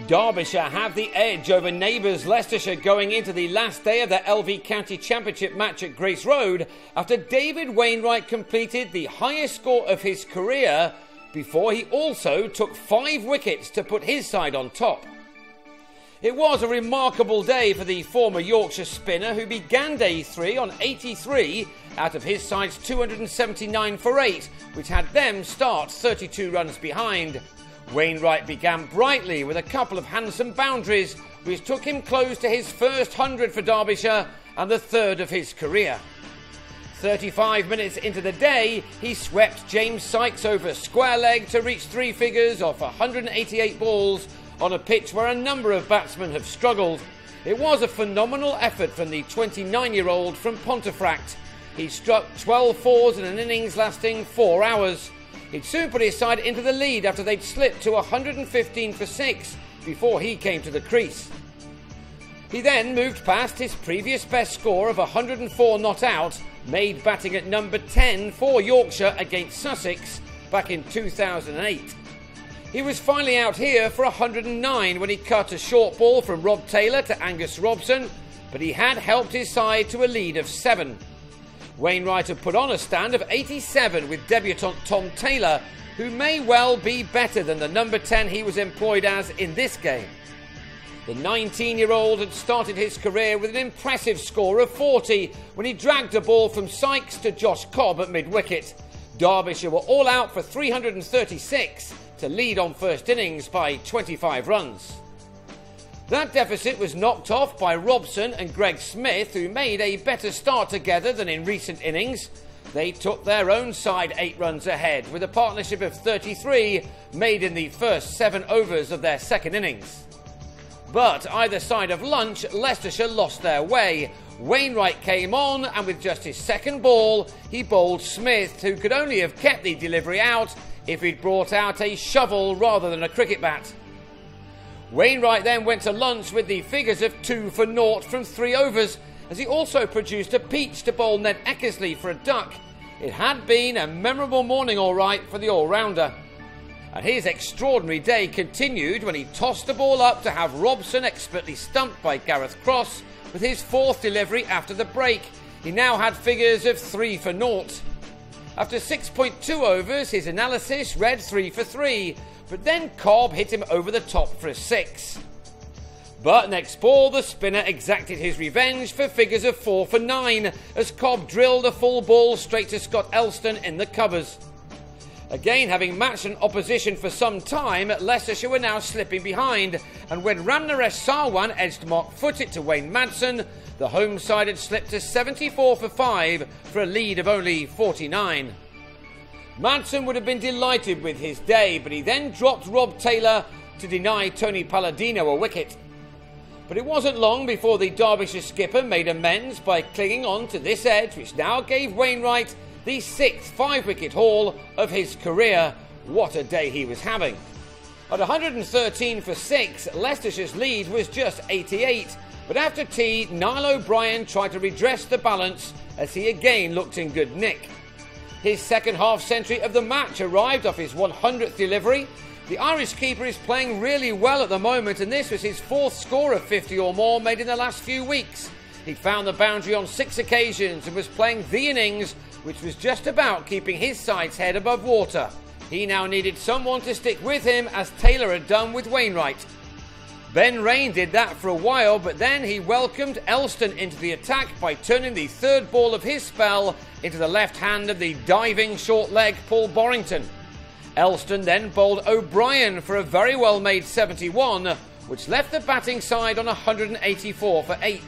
Derbyshire have the edge over neighbours Leicestershire going into the last day of their LV County Championship match at Grace Road after David Wainwright completed the highest score of his career before he also took 5 wickets to put his side on top. It was a remarkable day for the former Yorkshire spinner who began day 3 on 83 out of his side's 279 for 8, which had them start 32 runs behind. Wainwright began brightly with a couple of handsome boundaries, which took him close to his first 100 for Derbyshire and the third of his career. 35 minutes into the day, he swept James Sykes over square leg to reach 3 figures off 188 balls on a pitch where a number of batsmen have struggled. It was a phenomenal effort from the 29-year-old from Pontefract. He struck 12 fours in an innings lasting 4 hours. He'd soon put his side into the lead after they'd slipped to 115 for 6 before he came to the crease. He then moved past his previous best score of 104 not out, made batting at number 10 for Yorkshire against Sussex back in 2008. He was finally out here for 109 when he cut a short ball from Rob Taylor to Angus Robson, but he had helped his side to a lead of 7. Wainwright had put on a stand of 87 with debutant Tom Taylor, who may well be better than the number 10 he was employed as in this game. The 19-year-old had started his career with an impressive score of 40 when he dragged a ball from Sykes to Josh Cobb at mid-wicket. Derbyshire were all out for 336 to lead on first innings by 25 runs. That deficit was knocked off by Robson and Greg Smith, who made a better start together than in recent innings. They took their own side 8 runs ahead, with a partnership of 33 made in the first 7 overs of their second innings. But either side of lunch, Leicestershire lost their way. Wainwright came on, and with just his second ball, he bowled Smith, who could only have kept the delivery out if he'd brought out a shovel rather than a cricket bat. Wainwright then went to lunch with the figures of 2 for 0 from 3 overs, as he also produced a peach to bowl Ned Eckersley for a duck. It had been a memorable morning all right for the all-rounder. And his extraordinary day continued when he tossed the ball up to have Robson expertly stumped by Gareth Cross with his 4th delivery after the break. He now had figures of 3 for 0. After 6.2 overs, his analysis read 3 for 3, but then Cobb hit him over the top for a 6. But next ball, the spinner exacted his revenge for figures of 4 for 9, as Cobb drilled a full ball straight to Scott Elston in the covers. Again, having matched an opposition for some time, Leicestershire were now slipping behind, and when Ramnaresh Sarwan edged Mark Foote to Wayne Madsen, the home side had slipped to 74 for 5 for a lead of only 49. Madsen would have been delighted with his day, but he then dropped Rob Taylor to deny Tony Palladino a wicket. But it wasn't long before the Derbyshire skipper made amends by clinging on to this edge, which now gave Wainwright the 6th 5-wicket haul of his career. What a day he was having. At 113 for 6, Leicestershire's lead was just 88, but after tea, Niall O'Brien tried to redress the balance as he again looked in good nick. His second half-century of the match arrived off his 100th delivery. The Irish keeper is playing really well at the moment, and this was his 4th score of 50 or more made in the last few weeks. He'd found the boundary on 6 occasions and was playing the innings, which was just about keeping his side's head above water. He now needed someone to stick with him, as Taylor had done with Wainwright. Ben Rain did that for a while, but then he welcomed Elston into the attack by turning the 3rd ball of his spell into the left hand of the diving short leg Paul Borrington. Elston then bowled O'Brien for a very well made 71, which left the batting side on 184 for 8.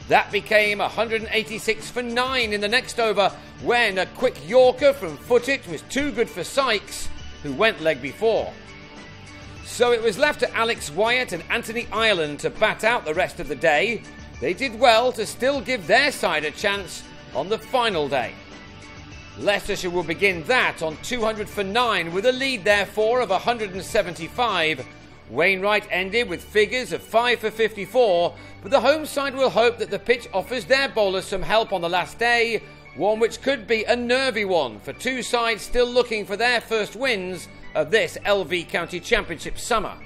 That became 186 for 9 in the next over, when a quick Yorker from Foote was too good for Sykes, who went leg before. So it was left to Alex Wyatt and Anthony Ireland to bat out the rest of the day. They did well to still give their side a chance on the final day. Leicestershire will begin that on 200 for 9 with a lead therefore of 175. Wainwright ended with figures of 5 for 54, but the home side will hope that the pitch offers their bowlers some help on the last day, one which could be a nervy one for two sides still looking for their first wins of this LV County Championship summer.